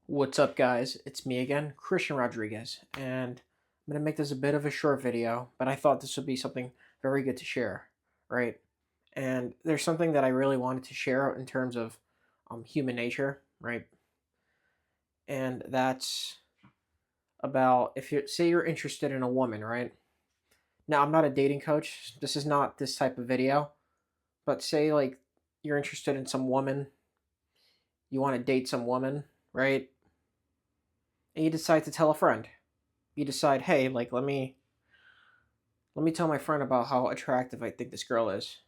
What's up, guys? It's me again, Christian Rodriguez, and I'm going to make this a bit of a short video, but I thought this would be something very good to share, right? And there's something that I really wanted to share in terms of human nature, right? And that's about if you say you're interested in a woman, right? Now, I'm not a dating coach. This is not this type of video, but say like you're interested in some woman, you want to date some woman, right? And you decide to tell a friend. You decide, hey, like let me tell my friend about how attractive I think this girl is.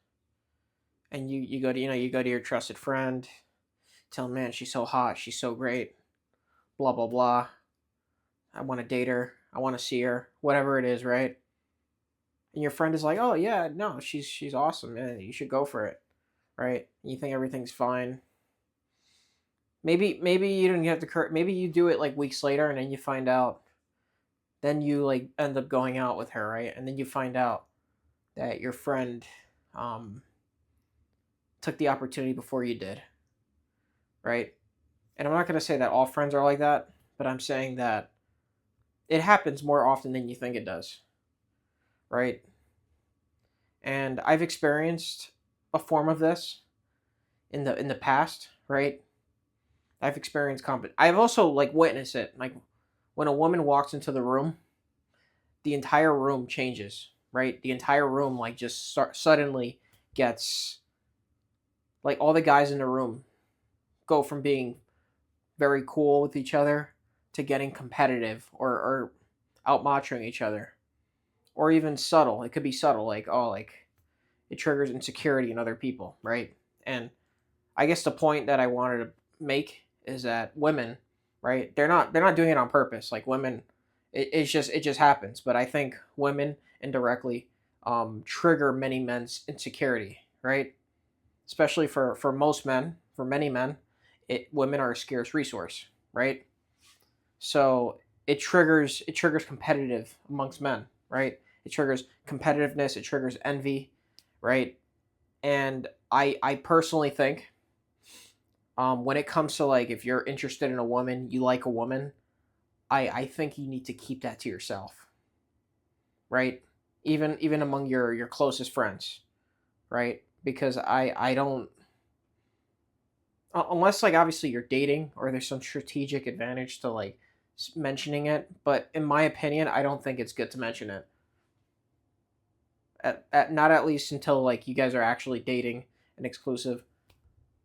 And you go to you go to your trusted friend, tell him, man, she's so hot, she's so great, blah blah blah. I want to date her, I want to see her, whatever it is, right? And your friend is like, oh yeah, no, she's awesome, man. You should go for it, right? And you think everything's fine. Maybe you didn't get the courage. Maybe you do it like weeks later, and then you find out. Then you like end up going out with her, right? And then you find out that your friend um, took the opportunity before you did, right? And I'm not going to say that all friends are like that, but I'm saying that it happens more often than you think it does, right? And I've experienced a form of this in the past, right? I've experienced I've also like witnessed it. Like when a woman walks into the room, the entire room changes, right? The entire room like just suddenly gets like all the guys in the room go from being very cool with each other to getting competitive or out machoing each other, or even subtle. It could be subtle, like oh, like it triggers insecurity in other people, right? And I guess the point that I wanted to make is that women, right? They're not doing it on purpose. Like women, it just happens. But I think women indirectly trigger many men's insecurity, right? Especially for most men, for many men, women are a scarce resource, right? So it triggers competitive amongst men, right? It triggers competitiveness, it triggers envy, right? And I personally think when it comes to like if you're interested in a woman, you like a woman, I think you need to keep that to yourself, right? Even among your closest friends, right? Because I don't unless like obviously you're dating or there's some strategic advantage to like mentioning it, but in my opinion I don't think it's good to mention it at not at least until like you guys are actually dating and exclusive.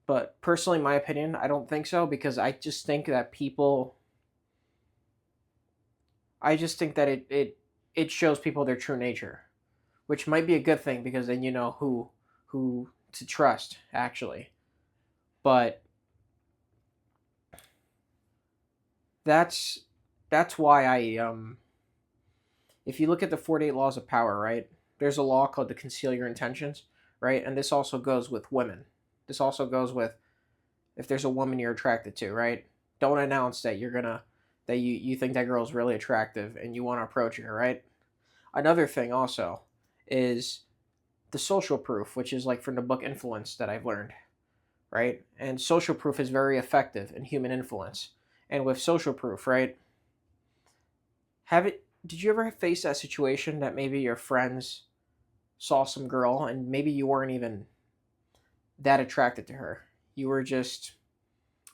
But personally, my opinion, I don't think so because I just think that people I just think that it shows people their true nature, which might be a good thing because then you know who to trust actually. But that's that's why I if you look at the 48 laws of power, right? There's a law called the conceal your intentions, right? And this also goes with women. This also goes with if there's a woman you're attracted to, right? Don't announce that you're gonna that you think that girl's really attractive and you want to approach her, right? Another thing also is the social proof, which is like from the book Influence that I've learned, right? And social proof is very effective in human influence. And with social proof, right? Have it did you ever face that situation that maybe your friends saw some girl and maybe you weren't even that attracted to her? You were just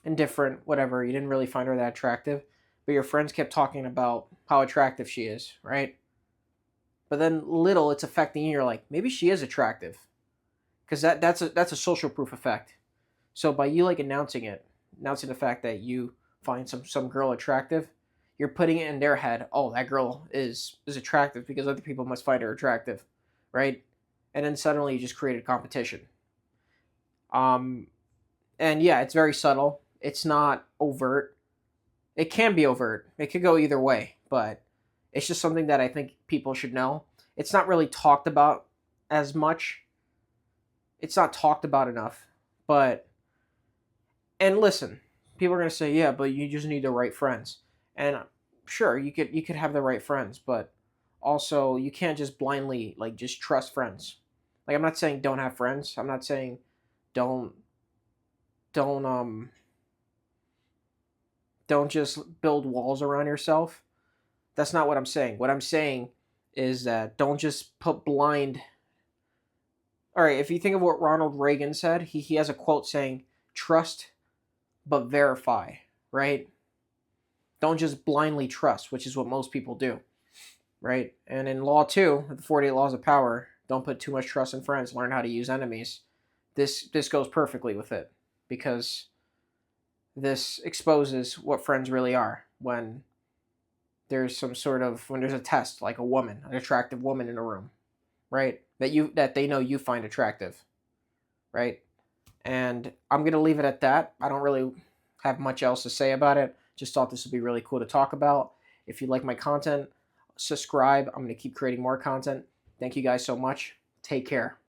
indifferent, whatever. You didn't really find her that attractive, but your friends kept talking about how attractive she is, right? But then little it's affecting you. You're like, maybe she is attractive, because that's a social proof effect. So by you like announcing the fact that you find some girl attractive, you're putting it in their head. Oh, that girl is attractive because other people must find her attractive, right? And then suddenly you just created competition. Um, and yeah, it's very subtle. It's not overt. It can be overt. It could go either way, but it's just something that I think people should know. It's not really talked about as much. It's not talked about enough. But and listen, people are gonna say, yeah, but you just need the right friends. And sure, you could have the right friends, but also you can't just blindly like just trust friends. Like I'm not saying don't have friends. I'm not saying don't don't Don't just build walls around yourself. That's not what I'm saying. What I'm saying is that don't just put blind. All right, if you think of what Ronald Reagan said, he has a quote saying, trust but verify, right? Don't just blindly trust, which is what most people do, right? And in law 2, the 48 laws of power, don't put too much trust in friends, learn how to use enemies. This goes perfectly with it, because this exposes what friends really are when there's some sort of when there's a test, like a woman, an attractive woman in a room, right? That they know you find attractive, right? And I'm gonna leave it at that. I don't really have much else to say about it. Just thought this would be really cool to talk about. If you like my content, subscribe. I'm gonna keep creating more content. Thank you guys so much. Take care.